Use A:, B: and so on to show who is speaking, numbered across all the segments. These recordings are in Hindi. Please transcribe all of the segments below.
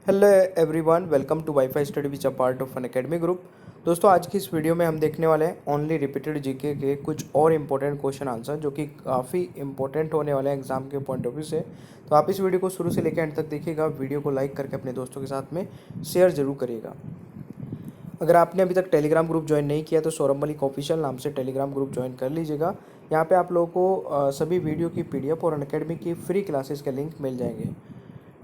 A: Hello everyone, welcome to Wifistudy which a part of Unacademy group. दोस्तों, आज की इस वीडियो में हम देखने वाले हैं ओनली रिपीटेड जीके के कुछ और इम्पोर्टेंट क्वेश्चन आंसर जो कि काफ़ी इंपॉर्टेंट होने वाले हैं एग्जाम के पॉइंट ऑफ व्यू से। तो आप इस वीडियो को शुरू से लेकर एंड तक देखिएगा। वीडियो को लाइक करके अपने दोस्तों के साथ में शेयर जरूर करिएगा। अगर आपने अभी तक टेलीग्राम ग्रुप ज्वाइन नहीं किया तो सौरभ मलिक ऑफिशियल नाम से टेलीग्राम ग्रुप ज्वाइन कर लीजिएगा। यहाँ पे आप लोगों को सभी वीडियो की पीडीएफ और अनअकैडमी की फ्री क्लासेस के लिंक मिल जाएंगे।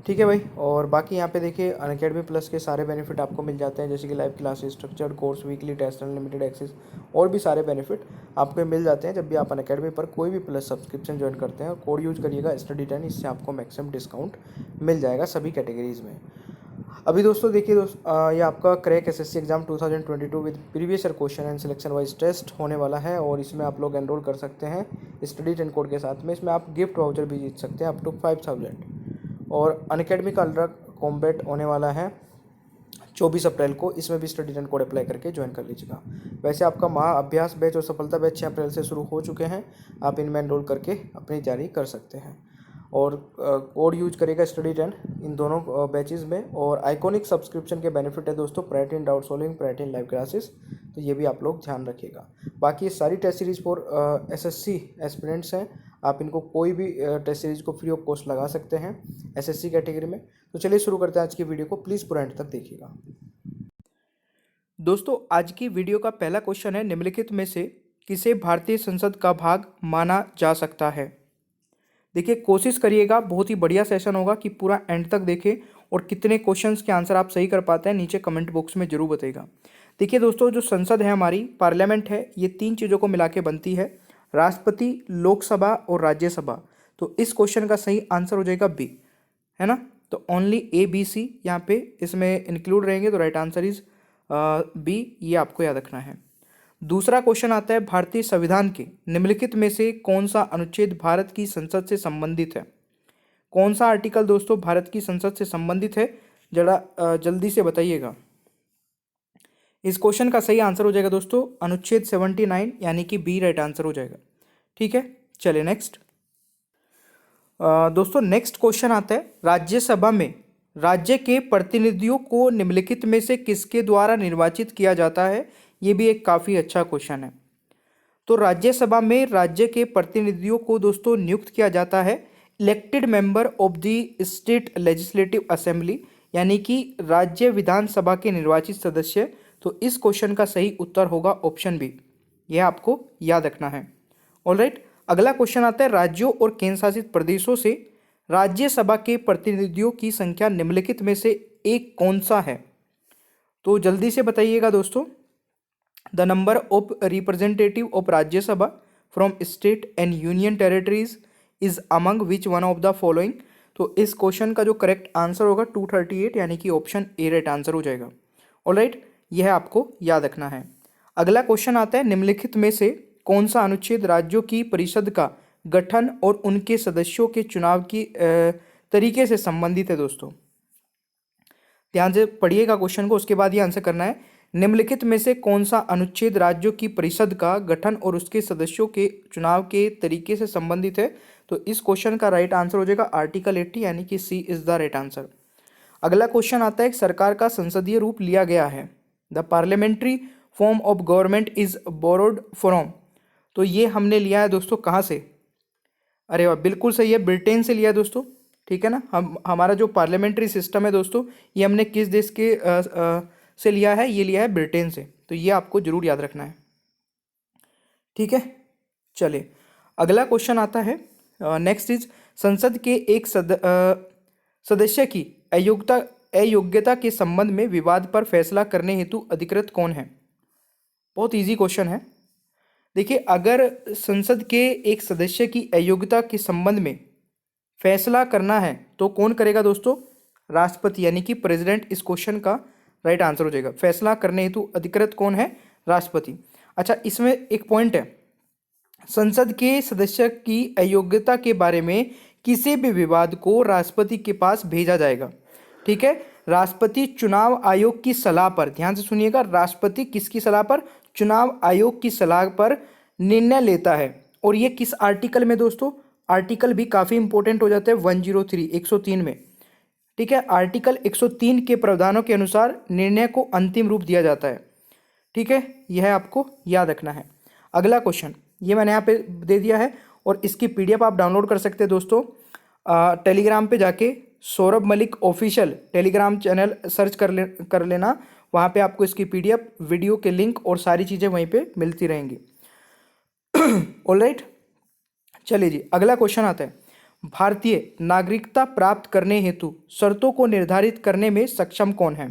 A: ठीक है भाई। और बाकी यहाँ पे देखिए अनअकैडमी प्लस के सारे बेनिफिट आपको मिल जाते हैं, जैसे कि live classes, structured course, weekly test, unlimited access और भी सारे बेनिफिट आपको मिल जाते हैं जब भी आप अनअकैडमी पर कोई भी प्लस सब्सक्रिप्शन ज्वाइन करते हैं। और कोड यूज करिएगा STUDY10, इससे आपको मैक्सिमम डिस्काउंट मिल जाएगा सभी कैटेगरीज में। अभी दोस्तों देखिए ये आपका crack SSC exam 2022 with previous year question and selection wise test होने वाला है और इसमें आप लोग एनरोल कर सकते हैं STUDY10 कोड के साथ में। इसमें आप गिफ्ट वाउचर भी जीत सकते हैं अप टू 5000। और अनअकैडमी का अल्ट्रा कॉम्बैट होने वाला है 24 अप्रैल को। इसमें भी STUDY10 कोड अप्लाई करके ज्वाइन कर लीजिएगा। वैसे आपका महा अभ्यास बैच और सफलता बैच 6 अप्रैल से शुरू हो चुके हैं। आप इनमें एनरोल करके अपनी तैयारी कर सकते हैं और कोड यूज करेगा STUDY10 इन दोनों बैचेस में। और आइकॉनिक सब्सक्रिप्शन के बेनिफिट है दोस्तों, priority in doubt solving, priority in live classes, तो ये भी आप लोग ध्यान रखिएगा। बाकी ये सारी test series for SSC aspirants हैं। आप इनको कोई भी टेस्ट सीरीज को फ्री ऑफ कॉस्ट लगा सकते हैं SSC कैटेगरी में। तो चलिए शुरू करते हैं आज की वीडियो को, प्लीज़ पूरा एंड तक देखिएगा। दोस्तों, आज की वीडियो का पहला क्वेश्चन है, निम्नलिखित में से किसे भारतीय संसद का भाग माना जा सकता है। देखिए, कोशिश करिएगा, बहुत ही बढ़िया सेशन होगा कि पूरा एंड तक देखें और कितने क्वेश्चंस के आंसर आप सही कर पाते हैं नीचे कमेंट बॉक्स में जरूर बताइएगा। देखिए दोस्तों, जो संसद है हमारी, पार्लियामेंट है, ये 3 चीज़ों को मिला के बनती है, राष्ट्रपति, लोकसभा और राज्यसभा। तो इस क्वेश्चन का सही आंसर हो जाएगा बी, है ना। तो ओनली ABC यहाँ पे इसमें इंक्लूड रहेंगे, तो राइट आंसर इज बी, ये आपको याद रखना है। दूसरा क्वेश्चन आता है, भारतीय संविधान के निम्नलिखित में से कौन सा अनुच्छेद भारत की संसद से संबंधित है। कौन सा आर्टिकल दोस्तों भारत की संसद से संबंधित है, जरा जल्दी से बताइएगा। इस क्वेश्चन का सही आंसर हो जाएगा दोस्तों अनुच्छेद 79, यानी कि बी राइट आंसर हो जाएगा। ठीक है, चलिए नेक्स्ट। दोस्तों नेक्स्ट क्वेश्चन आता है, राज्यसभा में राज्य के प्रतिनिधियों को निम्नलिखित में से किसके द्वारा निर्वाचित किया जाता है। ये भी एक काफ़ी अच्छा क्वेश्चन है। तो राज्यसभा में राज्य के प्रतिनिधियों को दोस्तों नियुक्त किया जाता है elected member of the state legislative assembly, यानी कि राज्य विधानसभा के निर्वाचित सदस्य। तो इस क्वेश्चन का सही उत्तर होगा ऑप्शन बी, यह आपको याद रखना है। ऑलराइट, अगला क्वेश्चन आता है, राज्यों और केंद्र शासित प्रदेशों से राज्यसभा के प्रतिनिधियों की संख्या निम्नलिखित में से एक कौन सा है। तो जल्दी से बताइएगा दोस्तों। The number of representative of Rajya Sabha from state and union territories is among which one of the following. तो इस क्वेश्चन का जो करेक्ट आंसर होगा 238, यानी कि ऑप्शन ए राइट आंसर हो जाएगा। ऑलराइट, यह आपको याद रखना है। अगला क्वेश्चन आता है, निम्नलिखित में से कौन सा अनुच्छेद राज्यों की परिषद का गठन और उनके सदस्यों के चुनाव की तरीके से संबंधित है। दोस्तों ध्यान से पढ़िएगा क्वेश्चन को, उसके बाद ये आंसर करना है। निम्नलिखित में से कौन सा अनुच्छेद राज्यों की परिषद का गठन और उसके सदस्यों के चुनाव के तरीके से संबंधित है। तो इस क्वेश्चन का राइट आंसर हो जाएगा आर्टिकल 80, यानी कि सी इज द राइट आंसर। अगला क्वेश्चन आता है, सरकार का संसदीय रूप लिया गया है। The parliamentary form of government is borrowed from. तो ये हमने लिया है दोस्तों कहाँ से। अरे वाह, बिल्कुल सही है, ब्रिटेन से लिया है दोस्तों। ठीक है ना, हमारा जो पार्लियामेंट्री सिस्टम है दोस्तों, ये हमने किस देश के से लिया है, ये लिया है ब्रिटेन से। तो ये आपको जरूर याद रखना है। ठीक है, चलिए अगला क्वेश्चन आता है, नेक्स्ट इज, संसद के एक सदस्य की अयोग्यता के संबंध में विवाद पर फैसला करने हेतु अधिकृत कौन है। बहुत इजी क्वेश्चन है। देखिए, अगर संसद के एक सदस्य की अयोग्यता के संबंध में फैसला करना है तो कौन करेगा दोस्तों, राष्ट्रपति, यानी कि प्रेसिडेंट। इस क्वेश्चन का राइट आंसर हो जाएगा। फैसला करने हेतु अधिकृत कौन है, राष्ट्रपति। अच्छा, इसमें एक पॉइंट है, संसद के सदस्य की अयोग्यता के बारे में किसी भी विवाद को राष्ट्रपति के पास भेजा जाएगा। ठीक है, राष्ट्रपति चुनाव आयोग की सलाह पर, ध्यान से सुनिएगा, राष्ट्रपति किसकी सलाह पर, चुनाव आयोग की सलाह पर निर्णय लेता है। और ये किस आर्टिकल में दोस्तों, आर्टिकल भी काफ़ी इंपॉर्टेंट हो जाता है 103 में। ठीक है, आर्टिकल 103 के प्रावधानों के अनुसार निर्णय को अंतिम रूप दिया जाता है। ठीक है, यह आपको याद रखना है। अगला क्वेश्चन ये मैंने यहाँ पे दे दिया है और इसकी पीडीएफ आप डाउनलोड कर सकते हैं दोस्तों। टेलीग्राम पे जाके Saurabh Malik official Telegram channel search कर लेना, वहाँ पे आपको इसकी पीडीएफ, वीडियो के लिंक और सारी चीज़ें वहीं पे मिलती रहेंगी। ऑलराइट, चलिए जी, अगला क्वेश्चन आता है, भारतीय नागरिकता प्राप्त करने हेतु शर्तों को निर्धारित करने में सक्षम कौन है?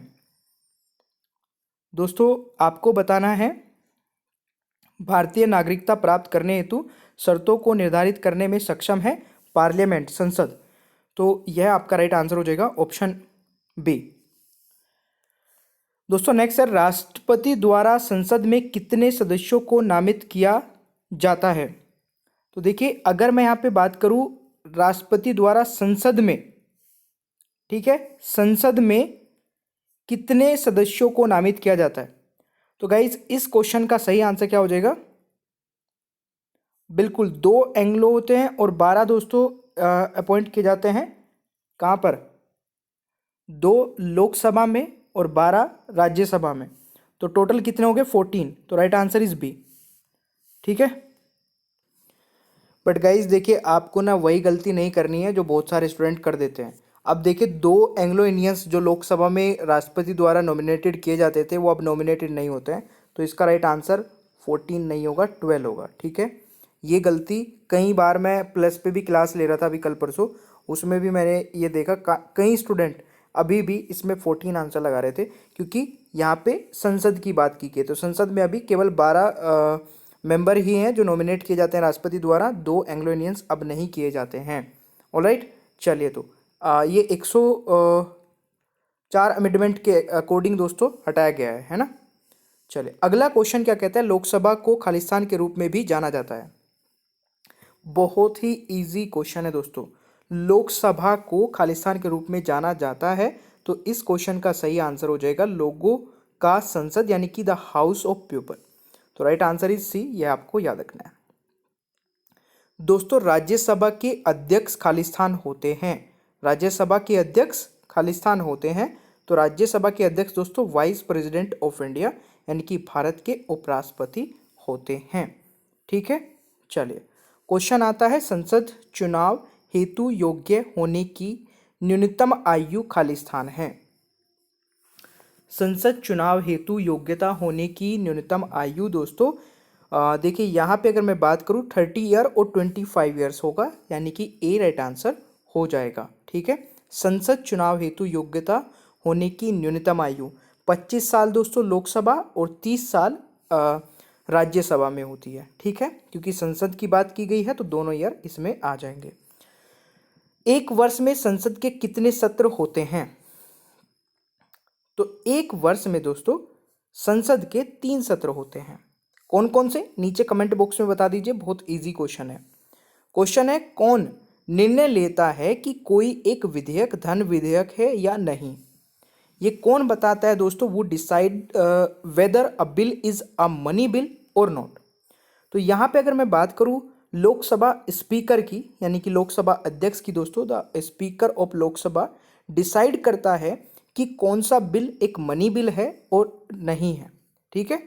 A: दोस्तों आपको बताना है, भारतीय नागरिकता प्राप्त करने हेतु शर्तों को निर्धारित करने में सक्षम है पार्लियामेंट, संसद। तो यह आपका राइट आंसर हो जाएगा ऑप्शन बी। दोस्तों नेक्स्ट है, राष्ट्रपति द्वारा संसद में कितने सदस्यों को नामित किया जाता है? तो देखिए, अगर मैं यहाँ पे बात करूँ राष्ट्रपति द्वारा संसद में, ठीक है, संसद में कितने सदस्यों को नामित किया जाता है, तो गाइज इस क्वेश्चन का सही आंसर क्या हो जाएगा? बिल्कुल 2 एंग्लो होते हैं और 12 दोस्तों अपॉइंट किए जाते हैं। कहाँ पर? 2 लोकसभा में और 12 राज्यसभा में। तो टोटल कितने हो गए? 14। तो राइट आंसर इज बी। ठीक है, बट गाइज देखिए, आपको ना वही गलती नहीं करनी है जो बहुत सारे स्टूडेंट कर देते हैं। अब देखिए, 2 एंग्लो इंडियंस जो लोकसभा में राष्ट्रपति द्वारा नॉमिनेटेड किए जाते थे वो अब नॉमिनेटेड नहीं होते हैं। तो इसका राइट आंसर 14 नहीं होगा, 12 होगा। ठीक है, ये गलती कई बार मैं प्लस पे भी क्लास ले रहा था अभी कल परसों, उसमें भी मैंने ये देखा कई स्टूडेंट अभी भी इसमें 14 आंसर लगा रहे थे, क्योंकि यहाँ पे संसद की बात की गई। तो संसद में अभी केवल 12 मेंबर ही हैं जो नॉमिनेट किए जाते हैं राष्ट्रपति द्वारा, 2 एंग्लो इंडियंस अब नहीं किए जाते हैं। ऑलराइट, चलिए, तो ये 104 अमेंडमेंट के अकॉर्डिंग दोस्तों हटाया गया है ना। चलिए, अगला क्वेश्चन क्या कहता है, लोकसभा को खालिस्तान के रूप में भी जाना जाता है। बहुत ही इजी क्वेश्चन है दोस्तों, लोकसभा को खालिस्तान के रूप में जाना जाता है। तो इस क्वेश्चन का सही आंसर हो जाएगा लोगों का संसद, यानी कि द हाउस ऑफ पीपल। तो राइट आंसर इज सी, यह आपको याद रखना है। दोस्तों राज्यसभा के अध्यक्ष खालिस्तान होते हैं, राज्यसभा के अध्यक्ष खालिस्तान होते हैं। तो राज्यसभा के अध्यक्ष दोस्तों वाइस प्रेसिडेंट ऑफ इंडिया, यानी कि भारत के उपराष्ट्रपति होते हैं। ठीक है, चलिए, क्वेश्चन आता है, संसद चुनाव हेतु योग्य होने की न्यूनतम आयु खालिस्तान है। संसद चुनाव हेतु योग्यता होने की न्यूनतम आयु दोस्तों देखिए, यहाँ पे अगर मैं बात करूँ 30 ईयर और 25 ईयर्स होगा, यानी कि ए राइट आंसर हो जाएगा। ठीक है, संसद चुनाव हेतु योग्यता होने की न्यूनतम आयु 25 साल दोस्तों लोकसभा और 30 साल राज्यसभा में होती है। ठीक है, क्योंकि संसद की बात की गई है तो दोनों ईयर इसमें आ जाएंगे। एक वर्ष में संसद के कितने सत्र होते हैं? तो एक वर्ष में दोस्तों संसद के 3 सत्र होते हैं। कौन कौन से? नीचे कमेंट बॉक्स में बता दीजिए, बहुत इजी क्वेश्चन है। क्वेश्चन है, कौन निर्णय लेता है कि कोई एक विधेयक धन विधेयक है या नहीं? ये कौन बताता है दोस्तों? वो decide whether a bill is a money bill और नॉट। तो यहाँ पे अगर मैं बात करूँ लोकसभा स्पीकर की, यानी कि लोकसभा अध्यक्ष की दोस्तों, the speaker of Lok Sabha decide करता है कि कौन सा बिल एक मनी बिल है और नहीं है। ठीक है,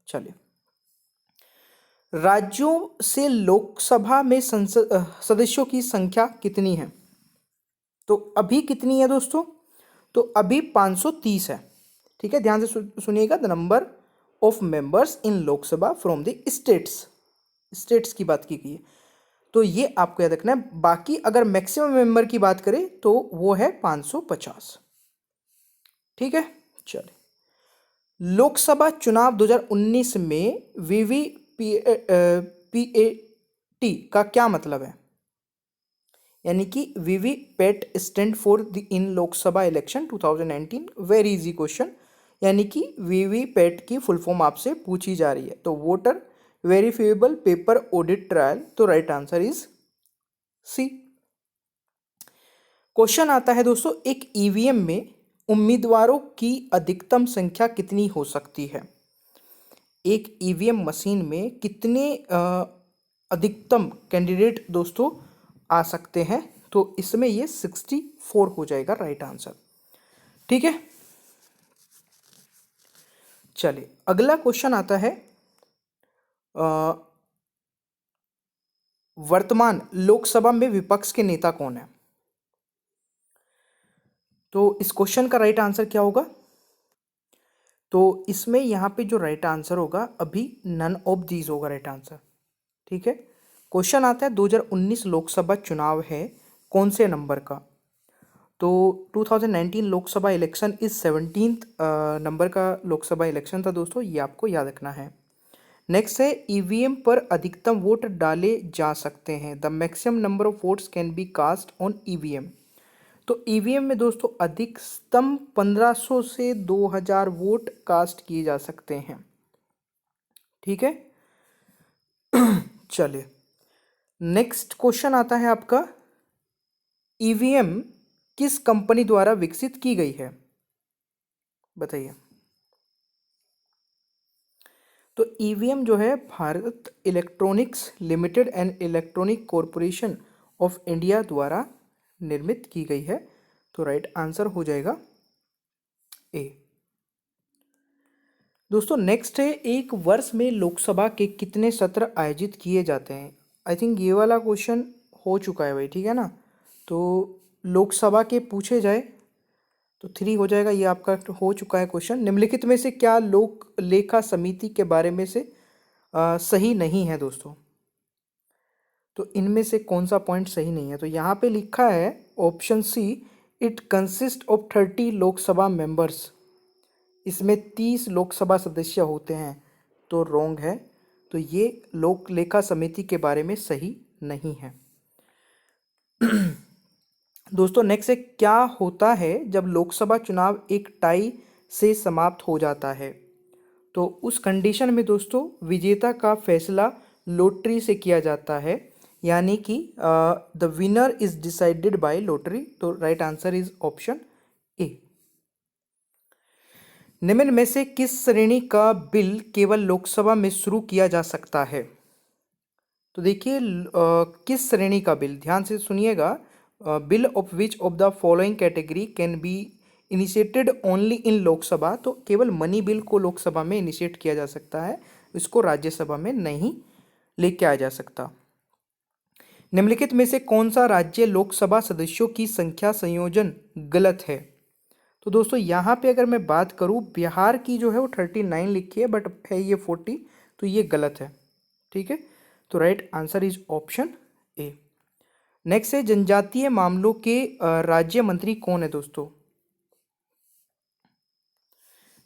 A: चलिए, राज्यों से लोकसभा में संसद सदस्यों की संख्या कितनी है? तो अभी कितनी है दोस्तों? तो अभी 530 है। ठीक है, ध्यान से सुनिएगा, the number of members in Lok Sabha from the states की बात की गई है, तो ये आपको याद रखना है। बाकी अगर मैक्सिमम मेंबर की बात करें तो वो है 550। ठीक है, चलिए, लोकसभा चुनाव 2019 में वीवीपीएटी का क्या मतलब है? यानी कि VVPAT stand for the in Lok Sabha election 2019। Very easy question, यानी कि वीवीपैट की फुल फॉर्म आपसे पूछी जा रही है। तो voter verifiable paper audit trial. तो right answer is C. Question आता है दोस्तों, एक ईवीएम में उम्मीदवारों की अधिकतम संख्या कितनी हो सकती है? एक ईवीएम मशीन में कितने अधिकतम कैंडिडेट दोस्तों आ सकते हैं? तो इसमें ये 64 हो जाएगा राइट आंसर। ठीक है, चलिए अगला क्वेश्चन आता है, वर्तमान लोकसभा में विपक्ष के नेता कौन है? तो इस क्वेश्चन का राइट आंसर क्या होगा? तो इसमें यहाँ पे जो राइट आंसर होगा, अभी नन ऑफ दीज होगा राइट आंसर। ठीक है, क्वेश्चन आता है 2019 लोकसभा चुनाव है कौन से नंबर का? तो 2019 लोकसभा इलेक्शन इस 17th नंबर का लोकसभा इलेक्शन था दोस्तों, ये आपको याद रखना है। नेक्स्ट है, ईवीएम पर अधिकतम वोट डाले जा सकते हैं। The maximum number of votes can be cast on EVM. तो ईवीएम में दोस्तों अधिकतम 1500 से 2000 वोट कास्ट किए जा सकते हैं। ठीक है, चलिए नेक्स्ट क्वेश्चन आता है आपका, ईवीएम किस कंपनी द्वारा विकसित की गई है? बताइए। तो ईवीएम जो है Bharat electronics limited and electronic corporation of India द्वारा निर्मित की गई है। तो राइट आंसर हो जाएगा ए। दोस्तों नेक्स्ट है, एक वर्ष में लोकसभा के कितने सत्र आयोजित किए जाते हैं? आई थिंक ये वाला क्वेश्चन हो चुका है भाई, ठीक है ना। तो लोकसभा के पूछे जाए तो 3 हो जाएगा, ये आपका हो चुका है क्वेश्चन। निम्नलिखित में से क्या लोक लेखा समिति के बारे में से सही नहीं है दोस्तों? तो इनमें से कौन सा पॉइंट सही नहीं है? तो यहाँ पे लिखा है option C, it consist of 30 Lok Sabha members. इसमें 30 लोकसभा सदस्य होते हैं, तो रॉन्ग है। तो ये लोक लेखा समिति के बारे में सही नहीं है। दोस्तों नेक्स्ट है, क्या होता है जब लोकसभा चुनाव एक टाई से समाप्त हो जाता है? तो उस कंडीशन में दोस्तों विजेता का फैसला लॉटरी से किया जाता है, यानी कि the winner is decided by lottery. तो right answer is option A. निम्न में से किस श्रेणी का बिल केवल लोकसभा में शुरू किया जा सकता है? तो देखिए किस श्रेणी का बिल, ध्यान से सुनिएगा। Bill of which of the following category can be initiated only in Lok Sabha. तो केवल मनी बिल को लोकसभा में इनिशिएट किया जा सकता है, इसको राज्यसभा में नहीं लेके आया जा सकता। निम्नलिखित में से कौन सा राज्य लोकसभा सदस्यों की संख्या संयोजन गलत है? तो दोस्तों यहाँ पे अगर मैं बात करूँ, बिहार की जो है वो 39 लिखी है, बट है ये 40, तो ये गलत है। ठीक है, तो right answer is option A. Next है, जनजातीय मामलों के राज्य मंत्री कौन है दोस्तों?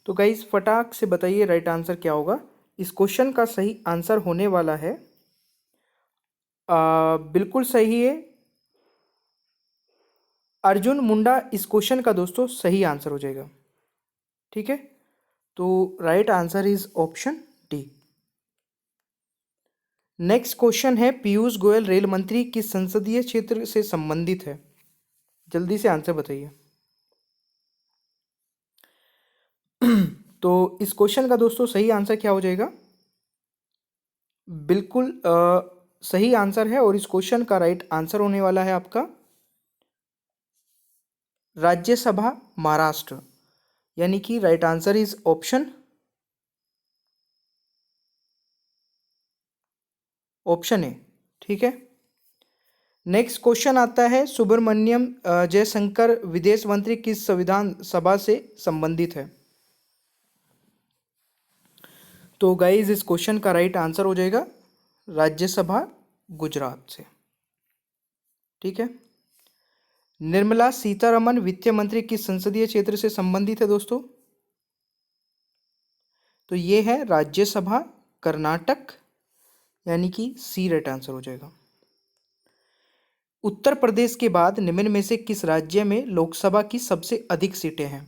A: तो गाइस फटाक से बताइए राइट आंसर क्या होगा। इस क्वेश्चन का सही आंसर होने वाला है, बिल्कुल सही है, अर्जुन मुंडा इस क्वेश्चन का दोस्तों सही आंसर हो जाएगा। ठीक है, तो right answer is option D. Next question है, पीयूष गोयल रेल मंत्री किस संसदीय क्षेत्र से संबंधित है? जल्दी से आंसर बताइए। तो इस क्वेश्चन का दोस्तों सही आंसर क्या हो जाएगा? बिल्कुल सही आंसर है, और इस क्वेश्चन का राइट आंसर होने वाला है आपका राज्यसभा महाराष्ट्र, यानी कि राइट आंसर इज ऑप्शन ए। ठीक है, नेक्स्ट क्वेश्चन आता है, सुब्रमण्यम जयशंकर विदेश मंत्री किस संविधान सभा से संबंधित है? तो गाइज इस क्वेश्चन का राइट आंसर हो जाएगा राज्यसभा गुजरात से। ठीक है, निर्मला सीतारमन वित्त मंत्री किस संसदीय क्षेत्र से संबंधित है दोस्तों? तो ये है राज्यसभा कर्नाटक, यानी कि सी राइट आंसर हो जाएगा। उत्तर प्रदेश के बाद निम्न में से किस राज्य में लोकसभा की सबसे अधिक सीटें हैं?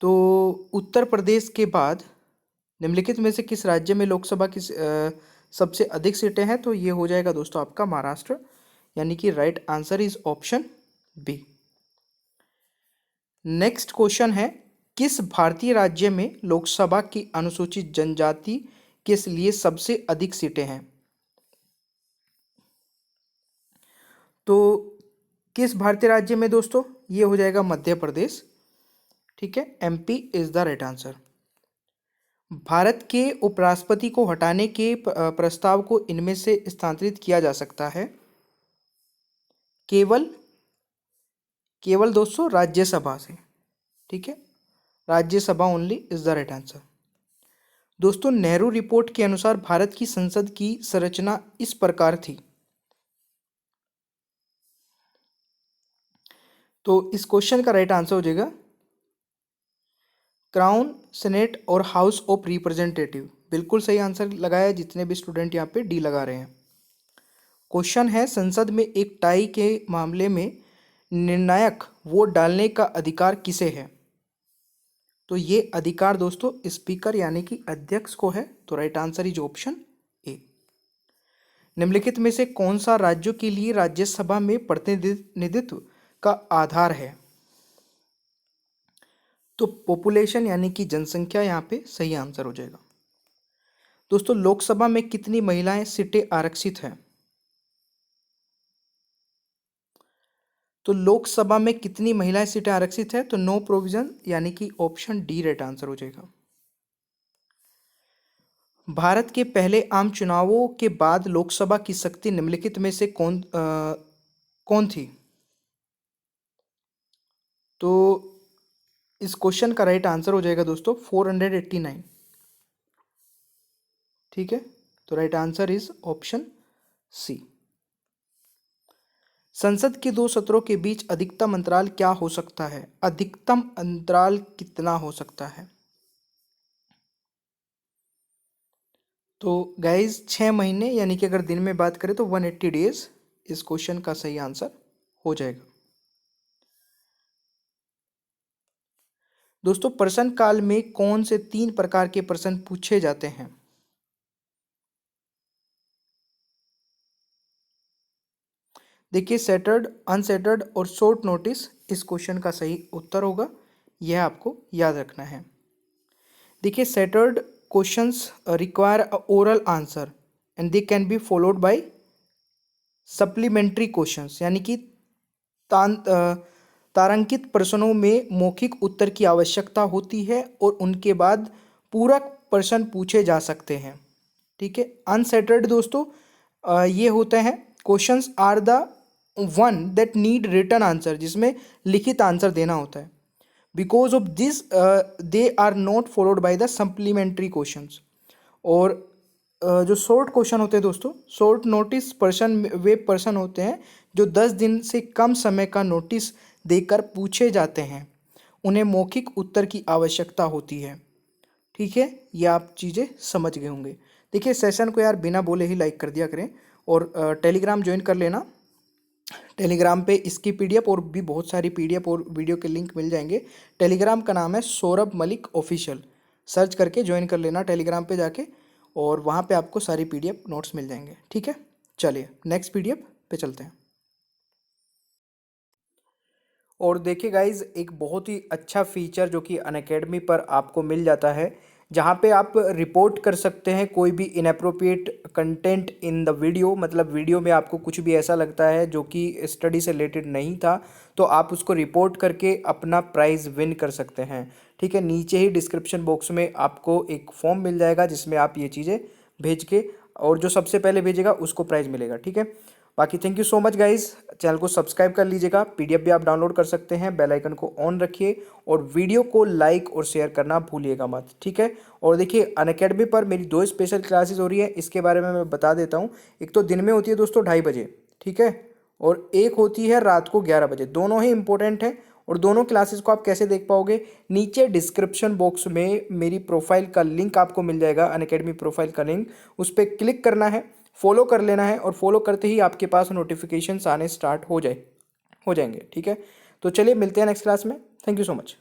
A: तो उत्तर प्रदेश के बाद निम्नलिखित में से किस राज्य में लोकसभा की सबसे अधिक सीटें हैं? तो ये हो जाएगा दोस्तों आपका महाराष्ट्र, यानी कि right answer is option B. Next question है, किस भारतीय राज्य में लोकसभा की अनुसूचित जनजाति के लिए सबसे अधिक सीटें हैं? तो किस भारतीय राज्य में दोस्तों? ये हो जाएगा मध्य प्रदेश, ठीक है। MP is the right answer. Bharat के उपराष्ट्रपति को हटाने के प्रस्ताव को इनमें से स्थानांतरित किया जा सकता है। केवल दोस्तों राज्यसभा से, ठीक है। Rajya Sabha only is the right answer. दोस्तों नेहरू रिपोर्ट के अनुसार भारत की संसद की संरचना इस प्रकार थी। तो इस क्वेश्चन का राइट आंसर हो जाएगा क्राउन, सेनेट और हाउस ऑफ रिप्रेजेंटेटिव। बिल्कुल सही आंसर लगाया जितने भी स्टूडेंट यहाँ पे डी लगा रहे हैं। क्वेश्चन है संसद में एक टाई के मामले में निर्णायक वोट डालने का अधिकार किसे है? तो ये अधिकार दोस्तों स्पीकर यानी कि अध्यक्ष को है। तो राइट आंसर इज ऑप्शन ए। निम्नलिखित में से कौन सा राज्यों के लिए राज्यसभा में प्रतिनिधित्व का आधार है? तो पॉपुलेशन यानी कि जनसंख्या यहाँ पे सही आंसर हो जाएगा। दोस्तों लोकसभा में कितनी महिलाएं सीटें आरक्षित हैं? तो लोकसभा में कितनी महिलाएं सीटें आरक्षित है? तो नो प्रोविजन यानी कि ऑप्शन डी राइट आंसर हो जाएगा। भारत के पहले आम चुनावों के बाद लोकसभा की शक्ति निम्नलिखित में से कौन थी? तो इस क्वेश्चन का राइट आंसर हो जाएगा दोस्तों 489, ठीक है। तो right answer is option C. संसद के दो सत्रों के बीच अधिकतम अंतराल क्या हो सकता है? अधिकतम अंतराल कितना हो सकता है? तो गाइज 6 महीने यानी कि अगर दिन में बात करें तो 180 डेज इस क्वेश्चन का सही आंसर हो जाएगा। दोस्तों प्रश्न काल में कौन से 3 प्रकार के प्रश्न पूछे जाते हैं? देखिए सेटर्ड, अनसेटर्ड और शॉर्ट नोटिस इस क्वेश्चन का सही उत्तर होगा। यह आपको याद रखना है। देखिए centred questions require a oral answer and they can be followed by supplementary questions, यानी कि तारांकित प्रश्नों में मौखिक उत्तर की आवश्यकता होती है और उनके बाद पूरक प्रश्न पूछे जा सकते हैं, ठीक है। अनसेटर्ड दोस्तों ये होते हैं questions are the one that need written answer, जिसमें लिखित आंसर देना होता है। Because of this they are not followed by the supplementary questions. और जो शॉर्ट क्वेश्चन होते हैं दोस्तों, शॉर्ट नोटिस पर्सन वे पर्सन होते हैं जो 10 दिन से कम समय का नोटिस देकर पूछे जाते हैं। उन्हें मौखिक उत्तर की आवश्यकता होती है, ठीक है। ये आप चीज़ें समझ गए होंगे। देखिए सेशन को यार बिना बोले ही लाइक कर दिया करें और टेलीग्राम ज्वाइन कर लेना। टेलीग्राम पे इसकी PDF और भी बहुत सारी PDF और वीडियो के लिंक मिल जाएंगे। टेलीग्राम का नाम है सौरभ मलिक ऑफिशियल, सर्च करके ज्वाइन कर लेना टेलीग्राम पे जाके, और वहाँ पे आपको सारी PDF नोट्स मिल जाएंगे, ठीक है। चलिए नेक्स्ट PDF पे चलते हैं। और देखिए गाइज एक बहुत ही अच्छा फीचर जो कि अनअकैडमी पर आपको मिल जाता है, जहाँ पे आप रिपोर्ट कर सकते हैं कोई भी inappropriate content in the video. मतलब वीडियो में आपको कुछ भी ऐसा लगता है जो कि स्टडी से रिलेटेड नहीं था, तो आप उसको रिपोर्ट करके अपना प्राइज़ विन कर सकते हैं, ठीक है। नीचे ही डिस्क्रिप्शन बॉक्स में आपको एक फॉर्म मिल जाएगा जिसमें आप ये चीज़ें भेज के, और जो सबसे पहले भेजेगा उसको प्राइज़ मिलेगा, ठीक है। बाकी thank you so much guys, channel को सब्सक्राइब कर लीजिएगा। PDF भी आप डाउनलोड कर सकते हैं। बेल आइकन को ऑन रखिए और वीडियो को लाइक और शेयर करना भूलिएगा मत, ठीक है। और देखिए अनअकैडमी पर मेरी 2 स्पेशल क्लासेस हो रही है, इसके बारे में मैं बता देता हूँ। एक तो दिन में होती है दोस्तों 2:30 बजे, ठीक है, और एक होती है रात को 11 बजे। दोनों ही इंपॉर्टेंट है। और दोनों क्लासेस को आप कैसे देख पाओगे? नीचे डिस्क्रिप्शन बॉक्स में मेरी प्रोफाइल का लिंक आपको मिल जाएगा, अनअकैडमी प्रोफाइल का लिंक, उस पर क्लिक करना है, फॉलो कर लेना है, और फॉलो करते ही आपके पास नोटिफिकेशंस आने स्टार्ट हो जाएंगे, ठीक है। तो चलिए मिलते हैं नेक्स्ट क्लास में। Thank you so much.